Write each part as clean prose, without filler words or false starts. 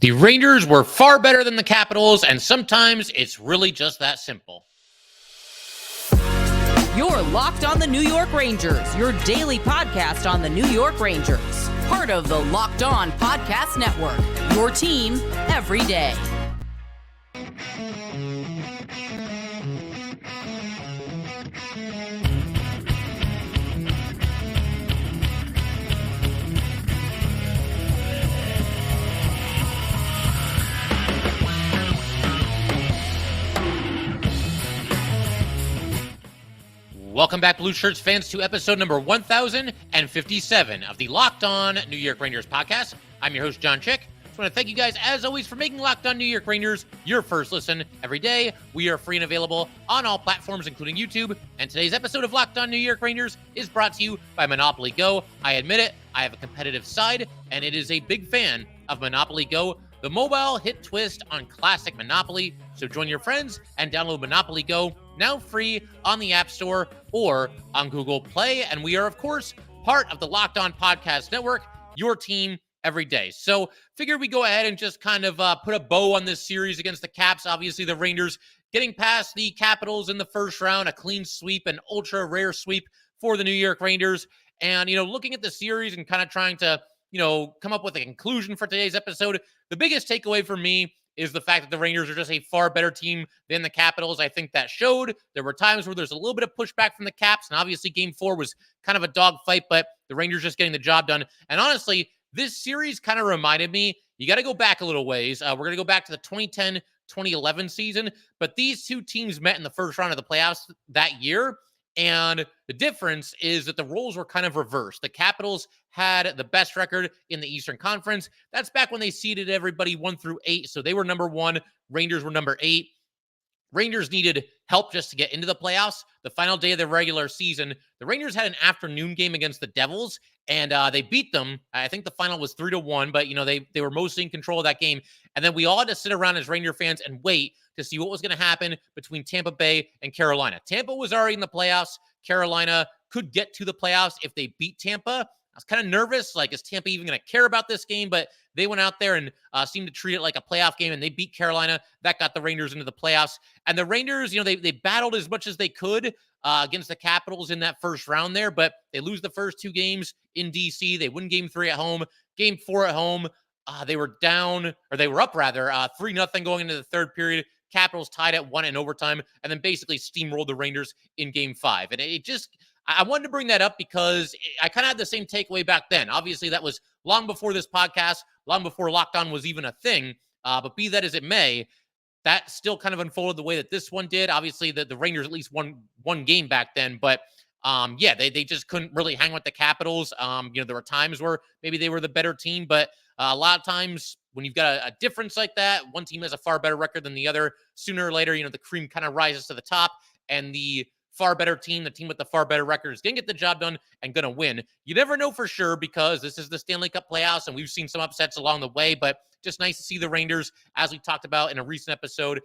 The Rangers were far better than the Capitals, and sometimes it's really just that simple. You're Locked on the New York Rangers, your daily podcast on the New York Rangers. Part of the Locked On Podcast Network, your team every day. Welcome back, Blue Shirts fans, to episode number 1057 of the Locked On New York Rangers podcast. I'm your host, John Chick. Just want to thank you guys, as always, for making Locked On New York Rangers your first listen every day. We are free and available on all platforms, including YouTube. And today's episode of Locked On New York Rangers is brought to you by Monopoly Go. I admit it, I have a competitive side, and it is a big fan of Monopoly Go, the mobile hit twist on classic Monopoly. So join your friends and download Monopoly Go, now free on the App Store or on Google Play. And we are, of course, part of the Locked On Podcast Network, your team every day. So figured we go ahead and just kind of put a bow on this series against the Caps. Obviously, the Rangers getting past the Capitals in the first round, a clean sweep, an ultra rare sweep for the New York Rangers. And, looking at the series and kind of trying to, come up with a conclusion for today's episode, the biggest takeaway for me is the fact that the Rangers are just a far better team than the Capitals. I think that showed. There were times where there's a little bit of pushback from the Caps, and obviously Game 4 was kind of a dogfight, but the Rangers just getting the job done. And honestly, this series kind of reminded me, you got to go back a little ways. We're going to go back to the 2010-2011 season, but these two teams met in the first round of the playoffs that year. And the difference is that the roles were kind of reversed. The Capitals had the best record in the Eastern Conference. That's back when they seeded everybody 1 through 8. So they were number 1. Rangers were number 8. Rangers needed help just to get into the playoffs. The final day of the regular season, the Rangers had an afternoon game against the Devils, and they beat them. I think the final was 3-1, but they were mostly in control of that game. And then we all had to sit around as Ranger fans and wait to see what was going to happen between Tampa Bay and Carolina. Tampa was already in the playoffs. Carolina could get to the playoffs if they beat Tampa. I was kind of nervous, like, is Tampa even going to care about this game? But they went out there and seemed to treat it like a playoff game, and they beat Carolina. That got the Rangers into the playoffs. And the Rangers, they battled as much as they could against the Capitals in that first round there, but they lose the first 2 games in D.C. They win Game 3 at home. Game 4 at home, they were down, or they were up, rather, 3-0 going into the third period. Capitals tied at 1 in overtime, and then basically steamrolled the Rangers in Game 5. And it just, I wanted to bring that up because I kind of had the same takeaway back then. Obviously, that was long before this podcast, long before Locked On was even a thing. But be that as it may, that still kind of unfolded the way that this one did. Obviously, the Rangers at least won one game back then, but they just couldn't really hang with the Capitals. There were times where maybe they were the better team, but a lot of times when you've got a difference like that, one team has a far better record than the other. Sooner or later, the cream kind of rises to the top, and the far better team, the team with the far better record, is going to get the job done and going to win. You never know for sure because this is the Stanley Cup playoffs, and we've seen some upsets along the way, but just nice to see the Rangers, as we talked about in a recent episode,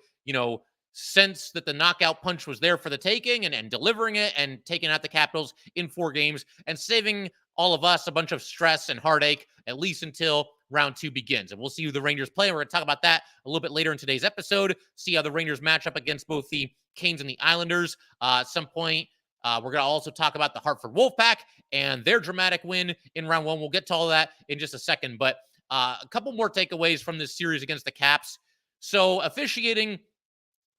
sense that the knockout punch was there for the taking and delivering it and taking out the Capitals in 4 games and saving all of us a bunch of stress and heartache, at least until round 2 begins. And we'll see who the Rangers play. We're going to talk about that a little bit later in today's episode, see how the Rangers match up against both the Canes and the Islanders. At some point, we're going to also talk about the Hartford Wolf Pack and their dramatic win in round 1. We'll get to all of that in just a second, but a couple more takeaways from this series against the Caps. So officiating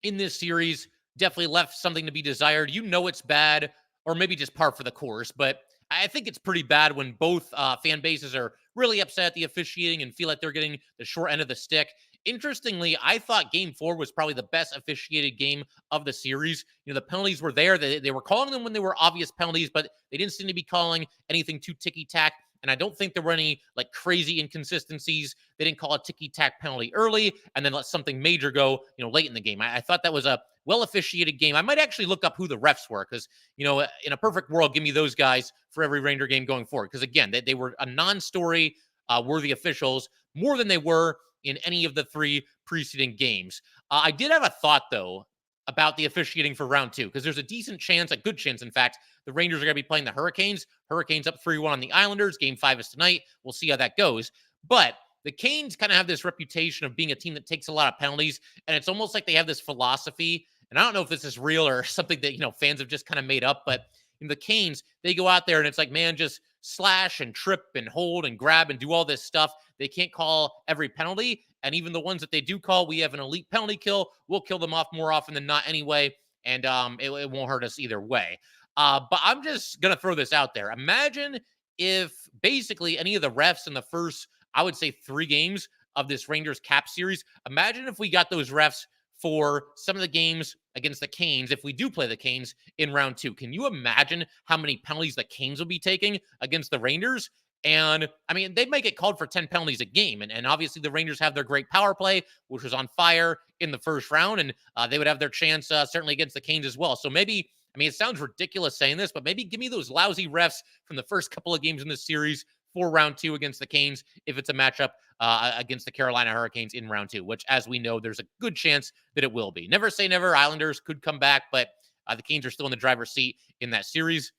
in this series definitely left something to be desired. It's bad, or maybe just par for the course, but I think it's pretty bad when both fan bases are really upset at the officiating and feel like they're getting the short end of the stick. Interestingly, I thought Game 4 was probably the best officiated game of the series. The penalties were there. They were calling them when they were obvious penalties, but they didn't seem to be calling anything too ticky-tack. And I don't think there were any crazy inconsistencies. They didn't call a ticky-tack penalty early and then let something major go, late in the game. I thought that was a well-officiated game. I might actually look up who the refs were because, in a perfect world, give me those guys for every Ranger game going forward. Because, again, they were a non-story worthy officials more than they were in any of the 3 preceding games. I did have a thought, though, about the officiating for round 2, because there's a decent chance, a good chance, in fact, the Rangers are going to be playing the Hurricanes. Hurricanes up 3-1 on the Islanders. Game 5 is tonight. We'll see how that goes. But the Canes kind of have this reputation of being a team that takes a lot of penalties, and it's almost like they have this philosophy. And I don't know if this is real or something that, fans have just kind of made up, but in the Canes, they go out there and it's like, man, just slash and trip and hold and grab and do all this stuff. They can't call every penalty. And even the ones that they do call, we have an elite penalty kill. We'll kill them off more often than not anyway. And it won't hurt us either way. But I'm just going to throw this out there. Imagine if basically any of the refs in the first, I would say, 3 games of this Rangers Cap series, imagine if we got those refs for some of the games against the Canes, if we do play the Canes in round 2. Can you imagine how many penalties the Canes will be taking against the Rangers? And I mean, they might get called for 10 penalties a game. And obviously the Rangers have their great power play, which was on fire in the first round. And they would have their chance certainly against the Canes as well. So maybe, I mean, it sounds ridiculous saying this, but maybe give me those lousy refs from the first couple of games in this series for round 2 against the Canes if it's a matchup against the Carolina Hurricanes in round 2, which, as we know, there's a good chance that it will be. Never say never. Islanders could come back, but the Canes are still in the driver's seat in that series.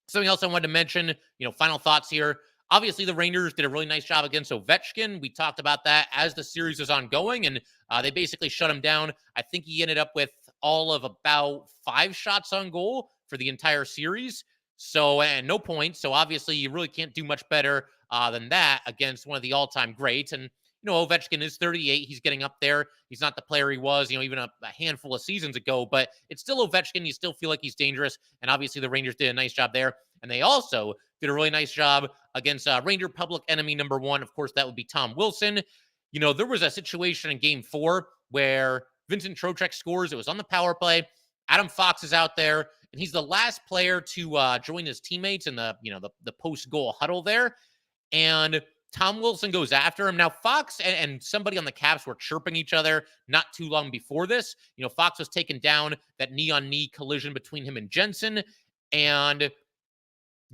Something else I wanted to mention, final thoughts here. Obviously, the Rangers did a really nice job against Ovechkin. We talked about that as the series was ongoing, and they basically shut him down. I think he ended up with all of about 5 shots on goal for the entire series. So, and no points. So obviously you really can't do much better than that against one of the all-time greats. And, Ovechkin is 38. He's getting up there. He's not the player he was, even a handful of seasons ago, but it's still Ovechkin. You still feel like he's dangerous. And obviously the Rangers did a nice job there. And they also did a really nice job against Ranger public enemy number 1. Of course, that would be Tom Wilson. There was a situation in game 4 where Vincent Trocheck scores. It was on the power play. Adam Fox is out there, and he's the last player to join his teammates in the post-goal huddle there. And Tom Wilson goes after him. Now, Fox and somebody on the Caps were chirping each other not too long before this. Fox was taken down, that knee-on-knee collision between him and Jensen. And,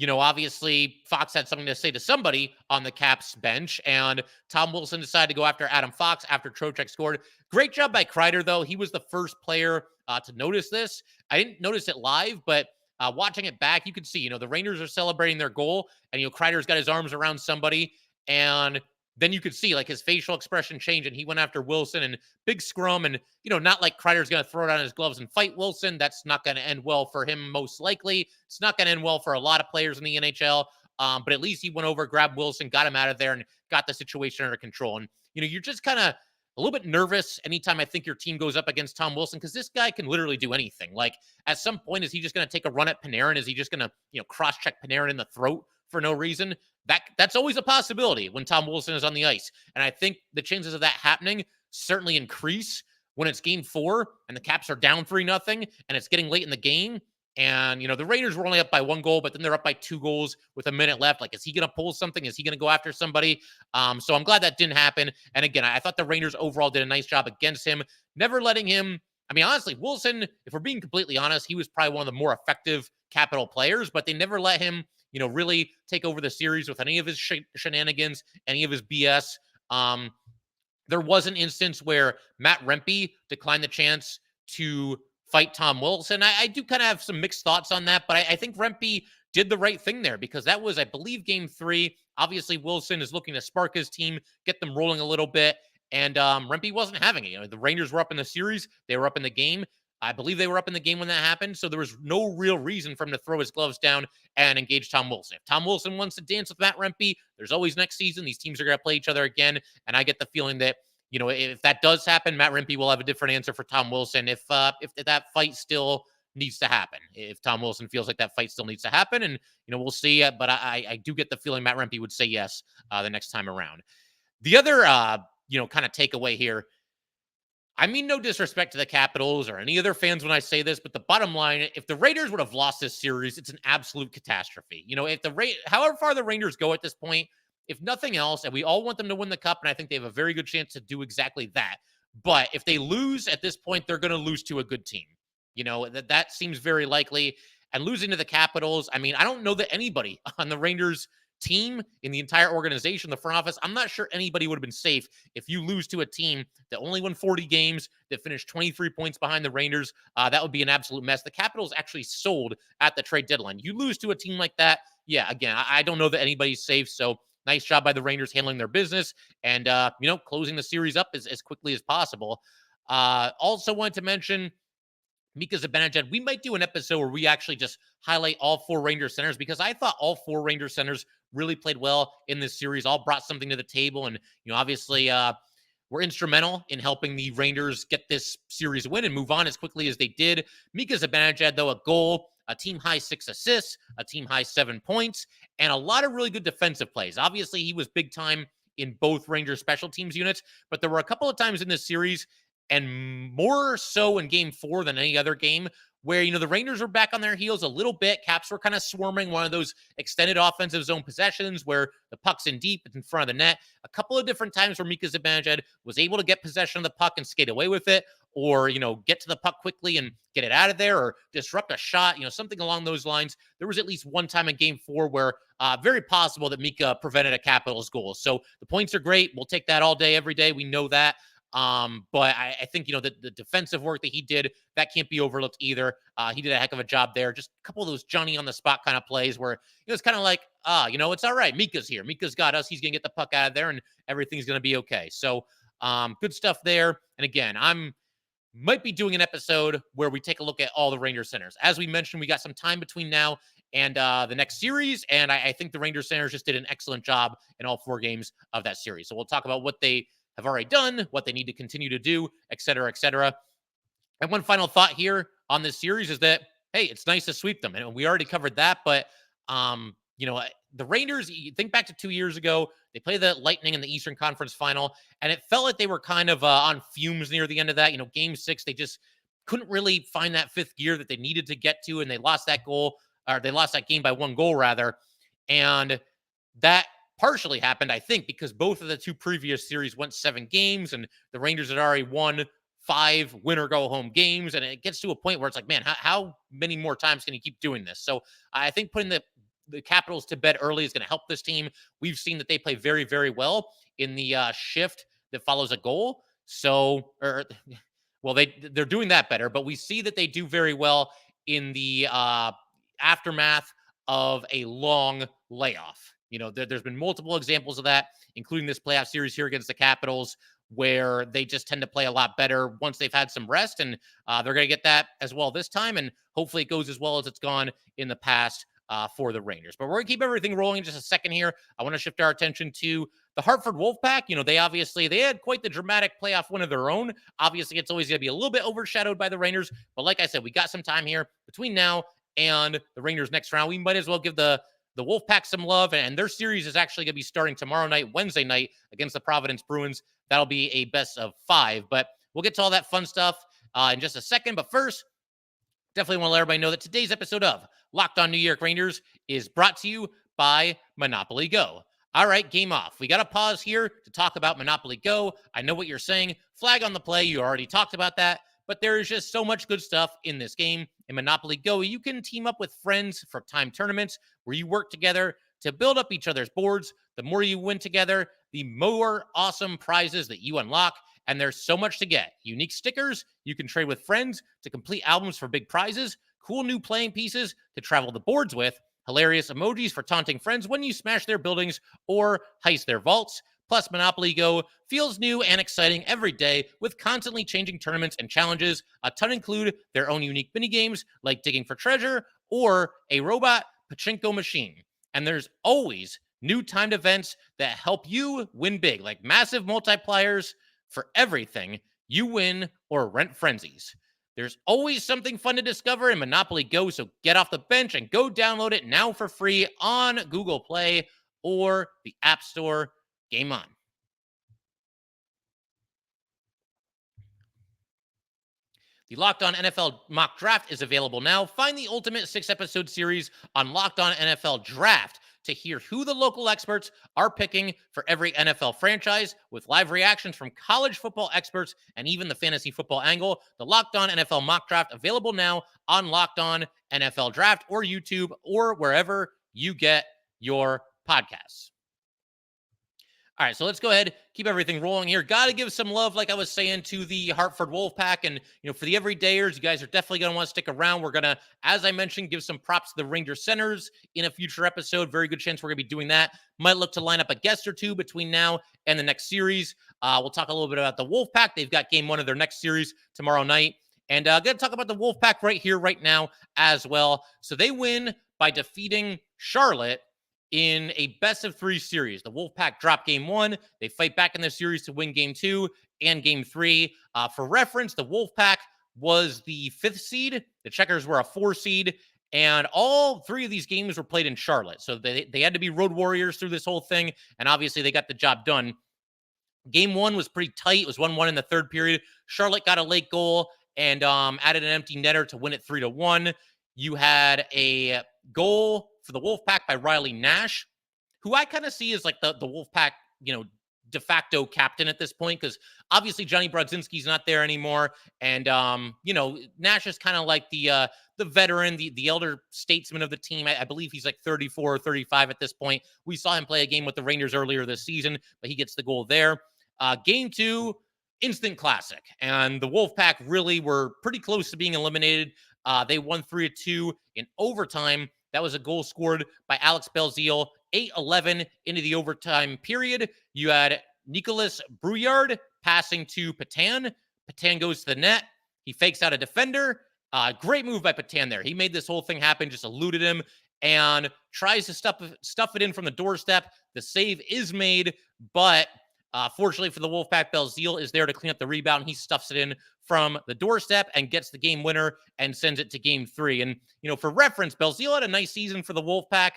obviously, Fox had something to say to somebody on the Caps bench. And Tom Wilson decided to go after Adam Fox after Trocheck scored. Great job by Kreider, though. He was the first player to notice this. I didn't notice it live, but watching it back, you could see, the Rangers are celebrating their goal, and, Kreider's got his arms around somebody, and then you could see, like, his facial expression change, and he went after Wilson, and big scrum, and, not like Kreider's going to throw down his gloves and fight Wilson. That's not going to end well for him, most likely. It's not going to end well for a lot of players in the NHL, but at least he went over, grabbed Wilson, got him out of there, and got the situation under control. And, you're just kind of a little bit nervous anytime I think your team goes up against Tom Wilson, because this guy can literally do anything. Like, at some point, is he just going to take a run at Panarin? Is he just going to, cross-check Panarin in the throat for no reason? That's always a possibility when Tom Wilson is on the ice. And I think the chances of that happening certainly increase when it's game 4 and the Caps are down 3-0 and it's getting late in the game. And, the Raiders were only up by 1 goal, but then they're up by 2 goals with a minute left. Like, is he going to pull something? Is he going to go after somebody? So I'm glad that didn't happen. And again, I thought the Rangers overall did a nice job against him, never letting him. I mean, honestly, Wilson, if we're being completely honest, he was probably one of the more effective Capital players, but they never let him, really take over the series with any of his shenanigans, any of his BS. There was an instance where Matt Rempe declined the chance to fight Tom Wilson. I do kind of have some mixed thoughts on that, but I think Rempe did the right thing there, because that was, I believe, game 3. Obviously, Wilson is looking to spark his team, get them rolling a little bit, and Rempe wasn't having it. The Rangers were up in the series. They were up in the game. I believe they were up in the game when that happened, so there was no real reason for him to throw his gloves down and engage Tom Wilson. If Tom Wilson wants to dance with Matt Rempe, there's always next season. These teams are going to play each other again, and I get the feeling that, if that does happen, Matt Rempe will have a different answer for Tom Wilson if that fight still needs to happen. If Tom Wilson feels like that fight still needs to happen, and, we'll see. But I do get the feeling Matt Rempe would say yes the next time around. The other, kind of takeaway here, I mean, no disrespect to the Capitals or any other fans when I say this, but the bottom line, if the Raiders would have lost this series, it's an absolute catastrophe. If however far the Rangers go at this point, if nothing else, and we all want them to win the cup, and I think they have a very good chance to do exactly that. But if they lose at this point, they're going to lose to a good team. That seems very likely. And losing to the Capitals, I mean, I don't know that anybody on the Rangers team, in the entire organization, the front office, I'm not sure anybody would have been safe if you lose to a team that only won 40 games, that finished 23 points behind the Rangers. That would be an absolute mess. The Capitals actually sold at the trade deadline. You lose to a team like that, yeah, again, I don't know that anybody's safe. So nice job by the Rangers handling their business and, closing the series up as quickly as possible. Also wanted to mention Mika Zibanejad. We might do an episode where we actually just highlight all 4 Rangers centers, because I thought all 4 Rangers centers really played well in this series, all brought something to the table. And, obviously, were instrumental in helping the Rangers get this series win and move on as quickly as they did. Mika Zibanejad, though, a goal, a team-high 6 assists, a team-high 7 points, and a lot of really good defensive plays. Obviously, he was big time in both Rangers special teams units, but there were a couple of times in this series, and more so in game 4 than any other game, where, the Rangers were back on their heels a little bit. Caps were kind of swarming one of those extended offensive zone possessions where the puck's in deep, it's in front of the net. A couple of different times where Mika Zibanejad was able to get possession of the puck and skate away with it, or, get to the puck quickly and get it out of there, or disrupt a shot, something along those lines. There was at least one time in game 4 where very possible that Mika prevented a Capitals goal. So the points are great. We'll take that all day, every day. We know that. But I think, the defensive work that he did, that can't be overlooked either. He did a heck of a job there. Just a couple of those Johnny on the spot kind of plays where it's kind of like, it's all right. Mika's here. Mika's got us. He's going to get the puck out of there and everything's going to be okay. So, good stuff there. And again, might be doing an episode where we take a look at all the Rangers centers. As we mentioned, we got some time between now and the next series. And I think the Rangers centers just did an excellent job in all 4 games of that series. So we'll talk about what they have already done, what they need to continue to do, et cetera, et cetera. And one final thought here on this series is that, hey, it's nice to sweep them. And we already covered that, but, the Rangers, you think back to 2 years ago, they played the Lightning in the Eastern Conference Final, and it felt like they were kind of on fumes near the end of that. Game 6, they just couldn't really find that 5th gear that they needed to get to, and they lost that game by 1 goal, rather. And that partially happened, I think, because both of the 2 previous series went 7 games, and the Rangers had already won 5 win-or-go-home games, and it gets to a point where it's like, man, how many more times can you keep doing this? So I think putting the Capitals to bed early is going to help this team. We've seen that they play very, very well in the shift that follows a goal. So, they're doing that better, but we see that they do very well in the aftermath of a long layoff. There's been multiple examples of that, including this playoff series here against the Capitals, where they just tend to play a lot better once they've had some rest, and they're going to get that as well this time, and hopefully it goes as well as it's gone in the past for the Rangers. But we're going to keep everything rolling in just a second here. I want to shift our attention to the Hartford Wolf Pack. They had quite the dramatic playoff win of their own. Obviously, it's always going to be a little bit overshadowed by the Rangers, but like I said, we got some time here between now and the Rangers next round. We might as well give the Wolf Pack some love, and their series is actually going to be starting tomorrow night, Wednesday night, against the Providence Bruins. That'll be a best of 5, but we'll get to all that fun stuff in just a second. But first, definitely want to let everybody know that today's episode of Locked On New York Rangers is brought to you by Monopoly Go. All right, game off. We got to pause here to talk about Monopoly Go. I know what you're saying. Flag on the play. You already talked about that. But there is just so much good stuff in this game. In Monopoly Go, you can team up with friends for time tournaments where you work together to build up each other's boards. The more you win together, the more awesome prizes that you unlock. And there's so much to get. Unique stickers you can trade with friends to complete albums for big prizes, cool new playing pieces to travel the boards with, hilarious emojis for taunting friends when you smash their buildings or heist their vaults. Plus, Monopoly Go feels new and exciting every day with constantly changing tournaments and challenges. A ton include their own unique mini games like digging for treasure or a robot pachinko machine. And there's always new timed events that help you win big, like massive multipliers for everything you win or rent frenzies. There's always something fun to discover in Monopoly Go, so get off the bench and go download it now for free on Google Play or the App Store. Game on. The Locked On NFL Mock Draft is available now. Find the ultimate 6-episode series on Locked On NFL Draft to hear who the local experts are picking for every NFL franchise, with live reactions from college football experts and even the fantasy football angle. The Locked On NFL Mock Draft available now on Locked On NFL Draft or YouTube or wherever you get your podcasts. All right, so let's go ahead, keep everything rolling here. Got to give some love, like I was saying, to the Hartford Wolf Pack. And, for the everydayers, you guys are definitely going to want to stick around. We're going to, as I mentioned, give some props to the Ranger centers in a future episode. Very good chance we're going to be doing that. Might look to line up a guest or two between now and the next series. We'll talk a little bit about the Wolf Pack. They've got game one of their next series tomorrow night. And going to talk about the Wolf Pack right here, right now as well. So they win by defeating Charlotte in a best-of-3 series. The Wolfpack drop game one. They fight back in the series to win game two and game three. For reference, the Wolfpack was the 5th seed. The Checkers were a 4 seed. And all 3 of these games were played in Charlotte. So they had to be road warriors through this whole thing. And obviously, they got the job done. Game one was pretty tight. It was 1-1 in the third period. Charlotte got a late goal and added an empty netter to win it 3-1. You had a goal for the Wolfpack by Riley Nash, who I kind of see as like the Wolfpack, de facto captain at this point, because obviously Johnny Brodzinski's not there anymore. And, Nash is kind of like the veteran, the elder statesman of the team. I believe he's like 34 or 35 at this point. We saw him play a game with the Rangers earlier this season, but he gets the goal there. Game two, instant classic. And the Wolfpack really were pretty close to being eliminated. They won 3-2 in overtime. That was a goal scored by Alex Belzile, 8-11 into the overtime period. You had Nicolas Brouillard passing to Patan. Patan goes to the net. He fakes out a defender. Great move by Patan there. He made this whole thing happen, just eluded him, and tries to stuff it in from the doorstep. The save is made, but fortunately for the Wolfpack, Belzile is there to clean up the rebound. He stuffs it in from the doorstep and gets the game winner and sends it to game three. And, for reference, Belzile had a nice season for the Wolfpack,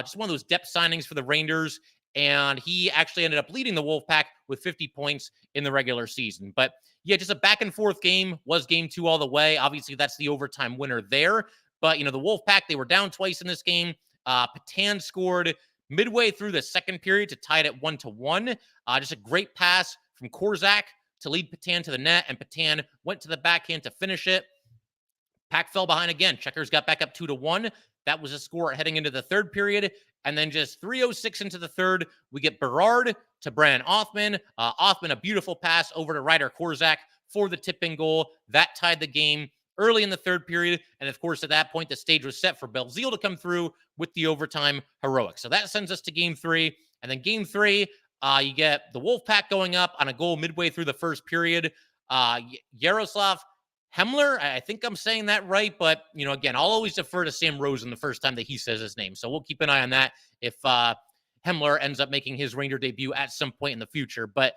just one of those depth signings for the Rangers. And he actually ended up leading the Wolfpack with 50 points in the regular season. But yeah, just a back and forth game. Was game two all the way. Obviously, that's the overtime winner there. But, the Wolfpack, they were down twice in this game. Patan scored midway through the second period to tie it at 1-1. Just a great pass from Korzak to lead Patan to the net, and Patan went to the backhand to finish it. Pack fell behind again. Checkers got back up 2-1. That was a score heading into the third period. And then just 3:06 into the third, we get Berard to Brandon Othman. Othman, a beautiful pass over to Ryder Korzak for the tipping goal. That tied the game early in the third period. And of course, at that point, the stage was set for Belzile to come through with the overtime heroic. So that sends us to game three. And then game three, you get the Wolfpack going up on a goal midway through the first period. Yaroslav Hemler, I think I'm saying that right, but, again, I'll always defer to Sam Rosen the first time that he says his name. So we'll keep an eye on that if Hemler ends up making his Ranger debut at some point in the future. But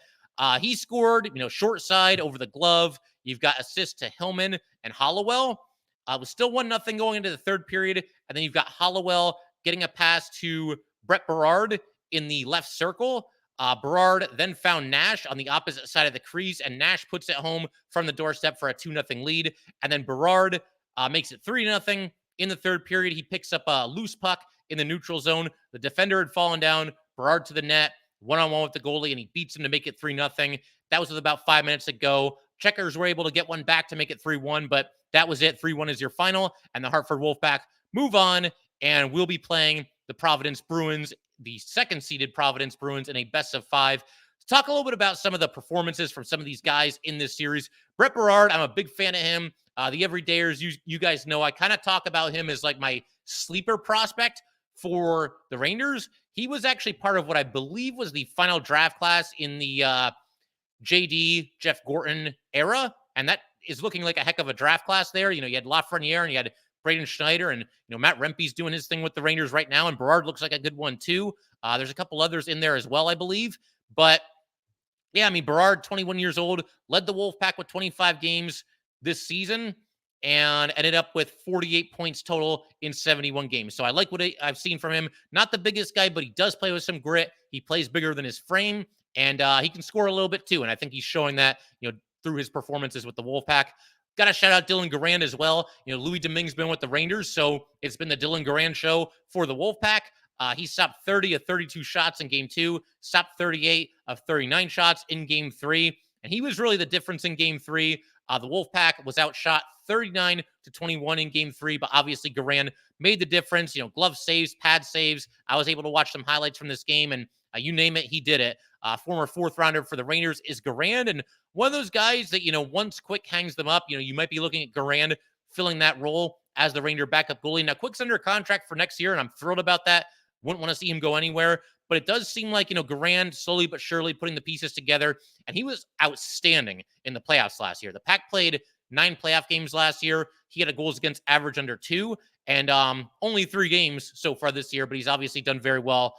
he scored, short side over the glove. You've got assists to Hillman and Hollowell. It was still 1-0 going into the third period. And then you've got Hollowell getting a pass to Brett Berard in the left circle. Berard then found Nash on the opposite side of the crease, and Nash puts it home from the doorstep for a 2-0 lead. And then Berard makes it 3-0 in the third period. He picks up a loose puck in the neutral zone. The defender had fallen down. Berard to the net, one-on-one with the goalie, and he beats him to make it 3-0. That was with about 5 minutes to go. Checkers were able to get one back to make it 3-1, but that was it. 3-1 is your final, and the Hartford Wolfpack move on, and we'll be playing the Providence Bruins, the second-seeded Providence Bruins, in a best-of-5. Let's talk a little bit about some of the performances from some of these guys in this series. Brett Berard, I'm a big fan of him. The everydayers, you guys know, I kind of talk about him as like my sleeper prospect for the Rangers. He was actually part of what I believe was the final draft class in the JD, Jeff Gorton era, and that is looking like a heck of a draft class there. You had Lafreniere and you had Braden Schneider, and Matt Rempe's doing his thing with the Rangers right now, and Berard looks like a good one too. There's a couple others in there as well, I believe. But yeah, Berard, 21 years old, led the Wolfpack with 25 games this season and ended up with 48 points total in 71 games. So I like what I've seen from him. Not the biggest guy, but he does play with some grit. He plays bigger than his frame, and he can score a little bit too. And I think he's showing that, through his performances with the Wolfpack. Got to shout out Dylan Garand as well. Louis Domingue's been with the Rangers, so it's been the Dylan Garand show for the Wolfpack. He stopped 30 of 32 shots in game two, stopped 38 of 39 shots in game three, and he was really the difference in game three. The Wolfpack was outshot 39-21 in game three, but obviously Garand made the difference. Glove saves, pad saves. I was able to watch some highlights from this game, and You name it, he did it. Former fourth rounder for the Rangers is Garand. And one of those guys that, once Quick hangs them up, you might be looking at Garand filling that role as the Ranger backup goalie. Now, Quick's under contract for next year, and I'm thrilled about that. Wouldn't want to see him go anywhere. But it does seem like, Garand slowly but surely putting the pieces together. And he was outstanding in the playoffs last year. The Pack played 9 playoff games last year. He had a goals against average under 2, and only 3 games so far this year. But he's obviously done very well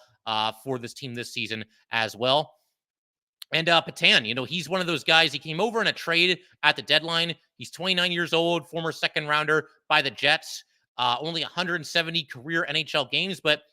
for this team this season as well. And Patan, he's one of those guys. He came over in a trade at the deadline. He's 29 years old, former second rounder by the Jets. Only 170 career NHL games. But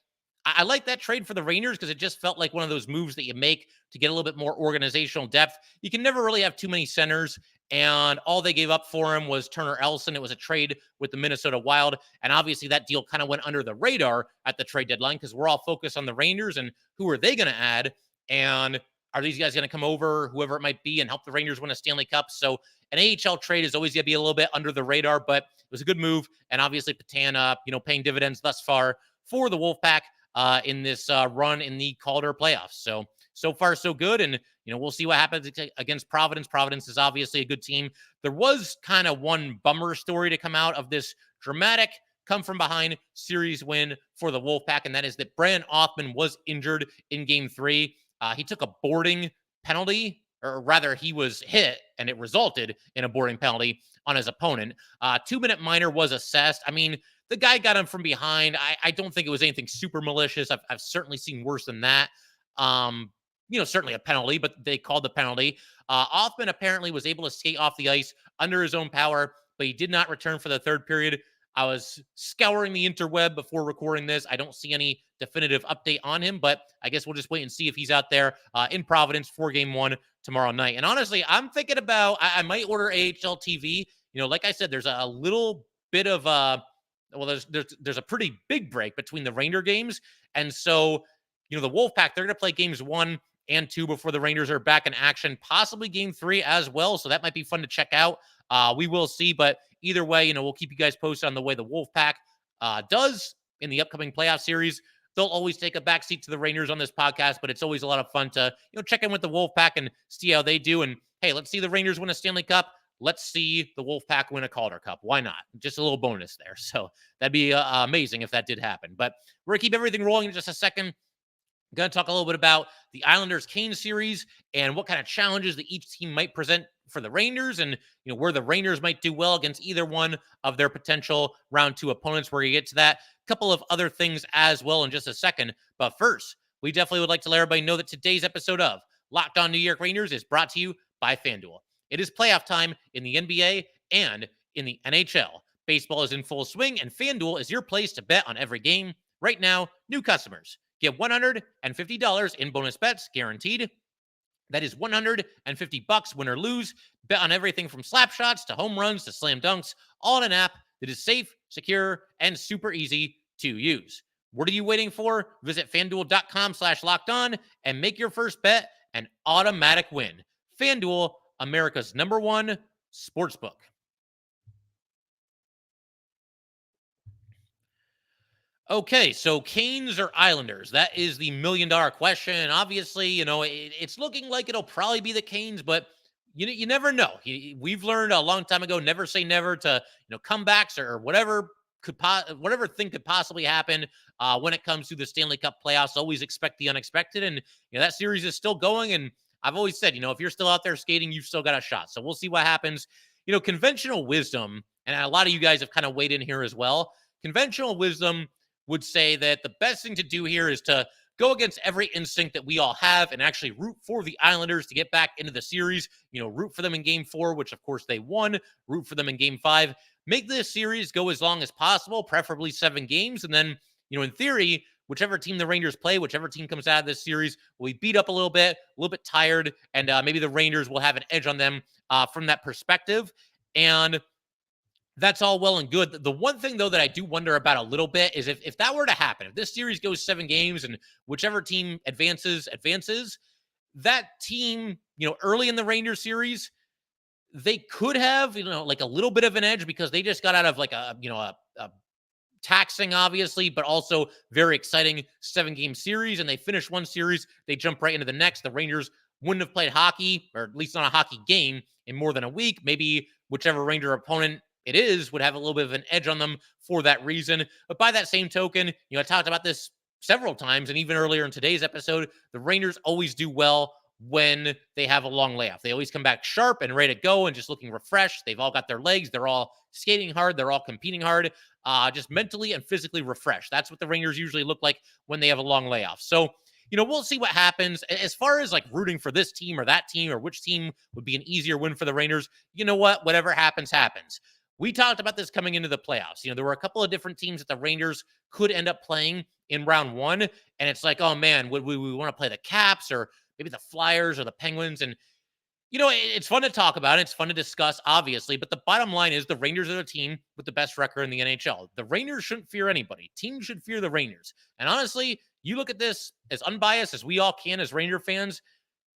I like that trade for the Rangers because it just felt like one of those moves that you make to get a little bit more organizational depth. You can never really have too many centers. And all they gave up for him was Turner Ellison. It was a trade with the Minnesota Wild. And obviously that deal kind of went under the radar at the trade deadline because we're all focused on the Rangers and who are they going to add? And are these guys going to come over, whoever it might be, and help the Rangers win a Stanley Cup? So an AHL trade is always going to be a little bit under the radar, but it was a good move. And obviously Patan, paying dividends thus far for the Wolfpack in this run in the Calder playoffs. So far, so good. And, we'll see what happens against Providence. Providence is obviously a good team. There was kind of one bummer story to come out of this dramatic come-from-behind series win for the Wolfpack, and that is that Brandon Othman was injured in Game 3. He took a boarding penalty, or rather he was hit, and it resulted in a boarding penalty on his opponent. 2-minute minor was assessed. I mean, the guy got him from behind. I don't think it was anything super malicious. I've certainly seen worse than that. Certainly a penalty, but they called the penalty. Othman apparently was able to skate off the ice under his own power, but he did not return for the third period. I was scouring the interweb before recording this. I don't see any definitive update on him, but I guess we'll just wait and see if he's out there in Providence for Game 1 tomorrow night. And honestly, I'm thinking about, I might order AHL TV. Like I said, there's a little bit of there's a pretty big break between the Ranger games. And so, the Wolfpack, they're going to play games 1 and 2 before the Rangers are back in action, possibly Game 3 as well. So that might be fun to check out. We will see, but either way, we'll keep you guys posted on the way the Wolfpack does in the upcoming playoff series. They'll always take a backseat to the Rangers on this podcast, but it's always a lot of fun to check in with the Wolfpack and see how they do. And hey, let's see the Rangers win a Stanley Cup. Let's see the Wolfpack win a Calder Cup. Why not? Just a little bonus there. So that'd be amazing if that did happen. But we're going to keep everything rolling in just a second. I'm going to talk a little bit about the Islanders-Canes series and what kind of challenges that each team might present for the Rangers and, where the Rangers might do well against either one of their potential round 2 opponents. We're going to get to that. A couple of other things as well in just a second. But first, we definitely would like to let everybody know that today's episode of Locked On New York Rangers is brought to you by FanDuel. It is playoff time in the NBA and in the NHL. Baseball is in full swing, and FanDuel is your place to bet on every game. Right now, new customers get $150 in bonus bets guaranteed. That is $150 win or lose. Bet on everything from slap shots to home runs to slam dunks, all in an app that is safe, secure, and super easy to use. What are you waiting for? Visit FanDuel.com/lockedon and make your first bet an automatic win. FanDuel, America's #1 sportsbook. Okay, so Canes or Islanders? That is the $1,000,000 question. And obviously, it's looking like it'll probably be the Canes, but you never know. We've learned a long time ago, never say never to comebacks or whatever thing could possibly happen when it comes to the Stanley Cup playoffs. Always expect the unexpected, and that series is still going. And I've always said, if you're still out there skating, you've still got a shot. So we'll see what happens. Conventional wisdom, and a lot of you guys have kind of weighed in here as well. Conventional wisdom would say that the best thing to do here is to go against every instinct that we all have and actually root for the Islanders to get back into the series. Root for them in Game 4, which of course they won. Root for them in Game 5. Make this series go as long as possible, preferably 7 games. And then, in theory, whichever team the Rangers play, whichever team comes out of this series will be beat up a little bit tired, and maybe the Rangers will have an edge on them from that perspective. And that's all well and good. The one thing, though, that I do wonder about a little bit is if that were to happen, if this series goes 7 games and whichever team advances, that team, early in the Rangers series, they could have, like a little bit of an edge because they just got out of like a taxing, obviously, but also very exciting 7-game series. And they finish one series, they jump right into the next. The Rangers wouldn't have played hockey, or at least not a hockey game, in more than a week. Maybe whichever Ranger opponent it is would have a little bit of an edge on them for that reason. But by that same token, I talked about this several times, and even earlier in today's episode, the Rangers always do well when they have a long layoff. They always come back sharp and ready to go and just looking refreshed. They've all got their legs. They're all skating hard. They're all competing hard, just mentally and physically refreshed. That's what the Rangers usually look like when they have a long layoff. So, we'll see what happens. As far as like rooting for this team or that team or which team would be an easier win for the Rangers, you know what? Whatever happens, happens. We talked about this coming into the playoffs. There were a couple of different teams that the Rangers could end up playing in round one. And it's like, oh man, would we want to play the Caps or maybe the Flyers or the Penguins? And, it's fun to talk about. It's fun to discuss, obviously. But the bottom line is the Rangers are the team with the best record in the NHL. The Rangers shouldn't fear anybody. Teams should fear the Rangers. And honestly, you look at this as unbiased as we all can as Ranger fans,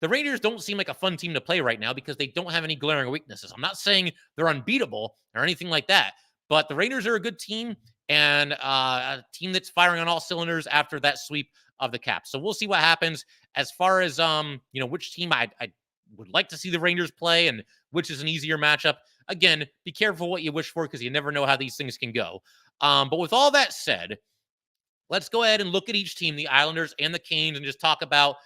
the Rangers don't seem like a fun team to play right now because they don't have any glaring weaknesses. I'm not saying they're unbeatable or anything like that, but the Rangers are a good team and a team that's firing on all cylinders after that sweep of the Caps. So we'll see what happens as far as which team I would like to see the Rangers play and which is an easier matchup. Again, be careful what you wish for because you never know how these things can go. But with all that said, let's go ahead and look at each team, the Islanders and the Canes, and just talk about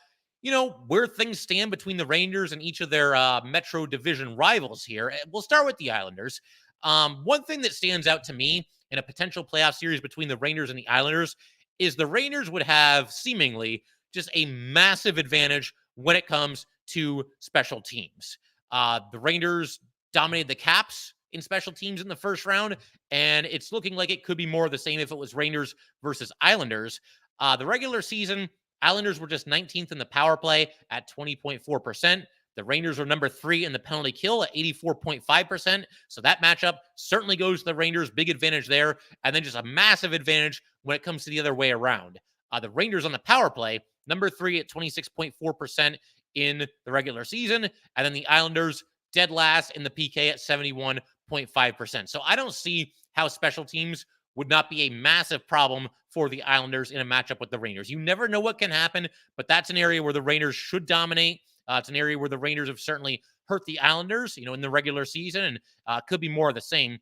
where things stand between the Rangers and each of their Metro Division rivals here. We'll start with the Islanders. One thing that stands out to me in a potential playoff series between the Rangers and the Islanders is the Rangers would have seemingly just a massive advantage when it comes to special teams. The Rangers dominated the Caps in special teams in the first round, and it's looking like it could be more of the same if it was Rangers versus Islanders. The regular season, Islanders were just 19th in the power play at 20.4%. The Rangers were number 3 in the penalty kill at 84.5%. So that matchup certainly goes to the Rangers. Big advantage there. And then just a massive advantage when it comes to the other way around. The Rangers on the power play, number 3 at 26.4% in the regular season. And then the Islanders dead last in the PK at 71.5%. So I don't see how special teams would not be a massive problem for the Islanders in a matchup with the Rangers. You never know what can happen, but that's an area where the Rangers should dominate. It's an area where the Rangers have certainly hurt the Islanders, in the regular season, and could be more of the same.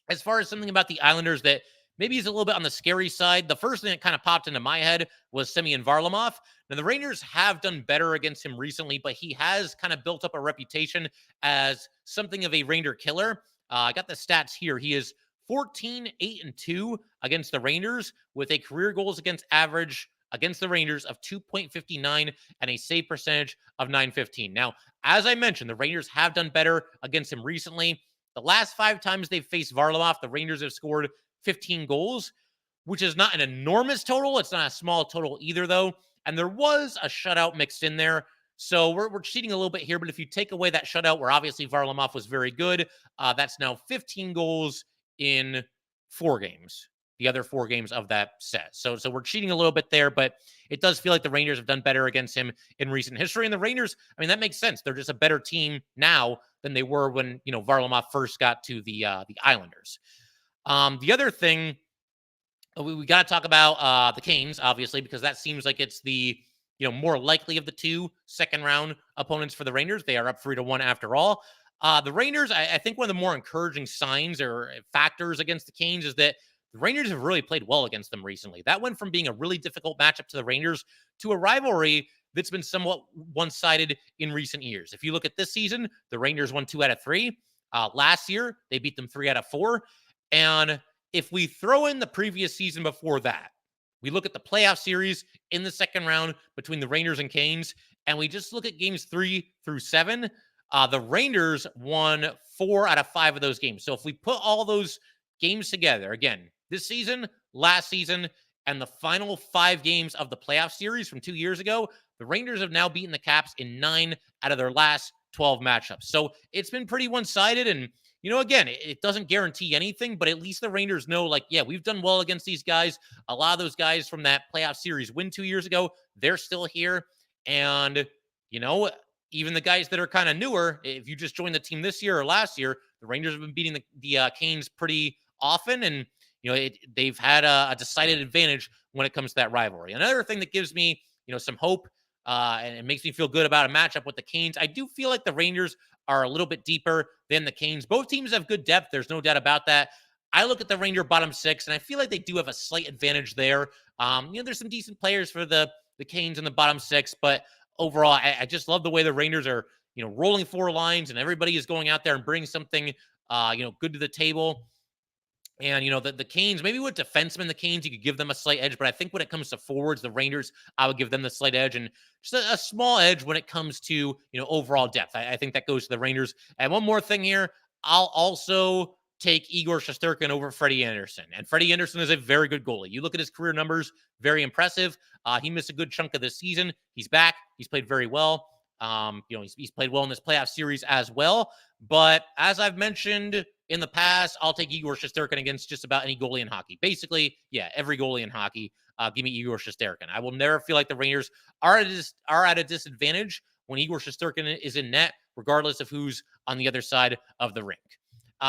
As far as something about the Islanders that maybe is a little bit on the scary side, the first thing that kind of popped into my head was Semyon Varlamov. Now, the Rangers have done better against him recently, but he has kind of built up a reputation as something of a Ranger killer. I got the stats here. He is 14-8-2 against the Rangers with a career goals against average against the Rangers of 2.59 and a save percentage of 915. Now, as I mentioned, the Rangers have done better against him recently. The last 5 times they've faced Varlamov, the Rangers have scored 15 goals, which is not an enormous total. It's not a small total either, though. And there was a shutout mixed in there. So we're cheating a little bit here, but if you take away that shutout where obviously Varlamov was very good, that's now 15 goals in 4 games, the other 4 games of that set. So we're cheating a little bit there, but it does feel like the Rangers have done better against him in recent history. And the Rangers, that makes sense. They're just a better team now than they were when, Varlamov first got to the Islanders. The other thing, we got to talk about the Canes, obviously, because that seems like it's the more likely of the 2 second-round opponents for the Rangers. They are up 3-1 after all. The Rangers, I think one of the more encouraging signs or factors against the Canes is that the Rangers have really played well against them recently. That went from being a really difficult matchup to the Rangers to a rivalry that's been somewhat one-sided in recent years. If you look at this season, the Rangers won 2 out of 3. Last year, they beat them 3 out of 4. And if we throw in the previous season before that, we look at the playoff series in the second round between the Rangers and Canes, and we just look at games 3 through 7, the Rangers won 4 out of 5 of those games. So if we put all those games together, again, this season, last season, and the final 5 games of the playoff series from 2 years ago, the Rangers have now beaten the Caps in 9 out of their last 12 matchups. So it's been pretty one-sided, and again, it doesn't guarantee anything, but at least the Rangers know, we've done well against these guys. A lot of those guys from that playoff series win 2 years ago, they're still here. And, even the guys that are kind of newer, if you just joined the team this year or last year, the Rangers have been beating the Canes pretty often. And, they've had a decided advantage when it comes to that rivalry. Another thing that gives me, some hope and it makes me feel good about a matchup with the Canes. I do feel like the Rangers are a little bit deeper than the Canes. Both teams have good depth. There's no doubt about that. I look at the Ranger bottom six, and I feel like they do have a slight advantage there. There's some decent players for the Canes in the bottom six, but overall, I just love the way the Rangers are, rolling four lines, and everybody is going out there and bringing something, good to the table. And, the Canes, maybe with defensemen, the Canes, you could give them a slight edge. But I think when it comes to forwards, the Rangers, I would give them the slight edge and just a small edge when it comes to, overall depth. I think that goes to the Rangers. And one more thing here, I'll also take Igor Shesterkin over Freddie Anderson. And Freddie Anderson is a very good goalie. You look at his career numbers, very impressive. He missed a good chunk of this season. He's back. He's played very well. He's played well in this playoff series as well. But as I've mentioned in the past, I'll take Igor Shesterkin against just about any goalie in hockey. Basically, every goalie in hockey. Give me Igor Shesterkin. I will never feel like the Rangers are at a disadvantage when Igor Shesterkin is in net, regardless of who's on the other side of the rink.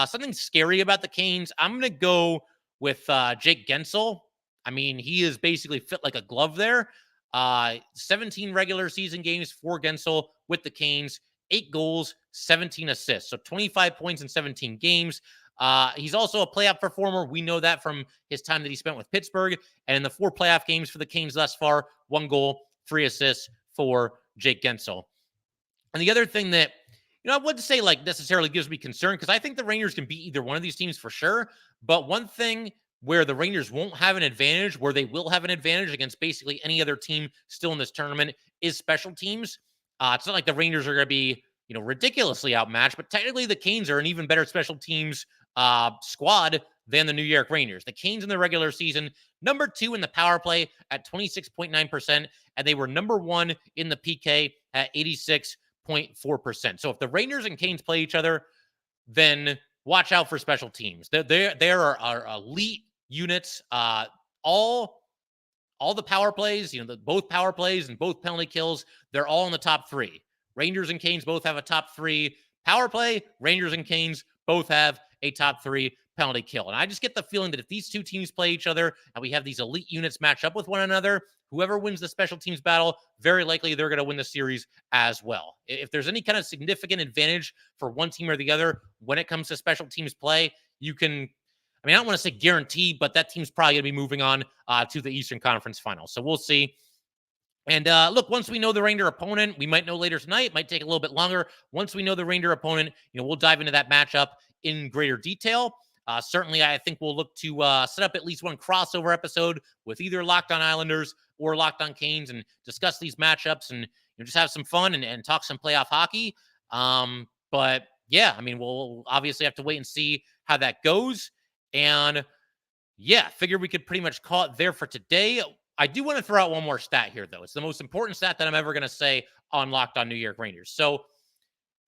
Something scary about the Canes, I'm going to go with Jake Gensel. I mean, he is basically fit like a glove there. 17 regular season games for Gensel with the Canes, 8 goals, 17 assists. So 25 points in 17 games. He's also a playoff performer. We know that from his time that he spent with Pittsburgh. And in the 4 playoff games for the Canes thus far, 1 goal, 3 assists for Jake Gensel. And the other thing that, I wouldn't say necessarily gives me concern, because I think the Rangers can beat either one of these teams for sure. But one thing where the Rangers won't have an advantage, where they will have an advantage against basically any other team still in this tournament, is special teams. It's not like the Rangers are going to be, ridiculously outmatched, but technically the Canes are an even better special teams squad than the New York Rangers. The Canes in the regular season, number 2 in the power play at 26.9%, and they were number 1 in the PK at 86.4%. So if the Rangers and Canes play each other, then watch out for special teams. There are elite units. All the power plays, both power plays and both penalty kills, they're all in the top 3. Rangers and Canes both have a top 3 power play. Rangers and Canes both have a top 3 penalty kill. And I just get the feeling that if these two teams play each other and we have these elite units match up with one another, whoever wins the special teams battle, very likely they're going to win the series as well. If there's any kind of significant advantage for one team or the other when it comes to special teams play, you can, I don't want to say guarantee, but that team's probably going to be moving on to the Eastern Conference Finals. So we'll see. And look, once we know the Ranger opponent, we might know later tonight, it might take a little bit longer. Once we know the Ranger opponent, we'll dive into that matchup in greater detail. Certainly, I think we'll look to set up at least one crossover episode with either Locked On Islanders or Locked On Canes and discuss these matchups and just have some fun and talk some playoff hockey. But yeah, we'll obviously have to wait and see how that goes. And yeah, figure we could pretty much call it there for today. I do want to throw out one more stat here, though. It's the most important stat that I'm ever going to say on Locked On New York Rangers. So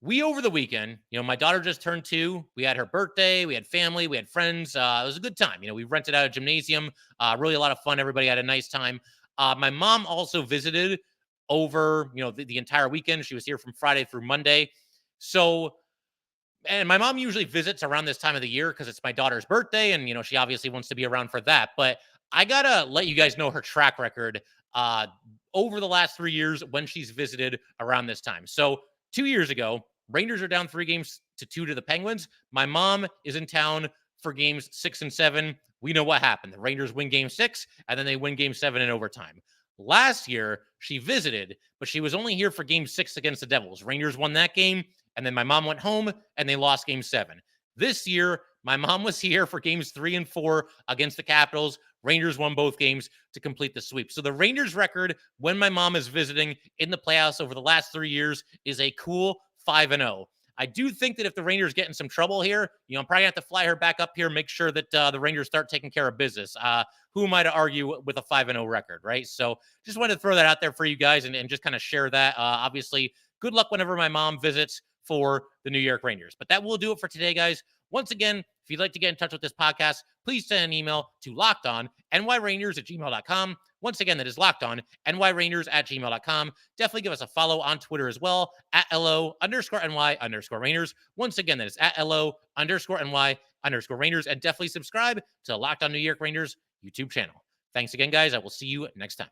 we, over the weekend, my daughter just turned 2. We had her birthday. We had family. We had friends. It was a good time. We rented out a gymnasium. Really a lot of fun. Everybody had a nice time. My mom also visited over, the entire weekend. She was here from Friday through Monday. So, and my mom usually visits around this time of the year because it's my daughter's birthday. And, she obviously wants to be around for that. But I got to let you guys know her track record over the last 3 years when she's visited around this time. So 2 years ago, Rangers are down 3-2 to the Penguins. My mom is in town for games 6 and 7. We know what happened. The Rangers win game 6, and then they win game 7 in overtime. Last year, she visited, but she was only here for game 6 against the Devils. Rangers won that game, and then my mom went home, and they lost game 7. This year, my mom was here for games 3 and 4 against the Capitals. Rangers won both games to complete the sweep. So the Rangers record when my mom is visiting in the playoffs over the last 3 years is a cool 5-0. I do think that if the Rangers get in some trouble here, I'm probably going to have to fly her back up here, make sure that the Rangers start taking care of business. Who am I to argue with a 5-0 record, right? So just wanted to throw that out there for you guys and just kind of share that. Obviously, good luck whenever my mom visits for the New York Rangers. But that will do it for today, guys. Once again, if you'd like to get in touch with this podcast, please send an email to lockedonnyrangers@gmail.com. Once again, that is lockedonnyrangers@gmail.com. Definitely give us a follow on Twitter as well, @LO_NY_Rangers. Once again, that is @LO_NY_. _Rangers, and definitely subscribe to the Locked On New York Rangers YouTube channel. Thanks again, guys. I will see you next time.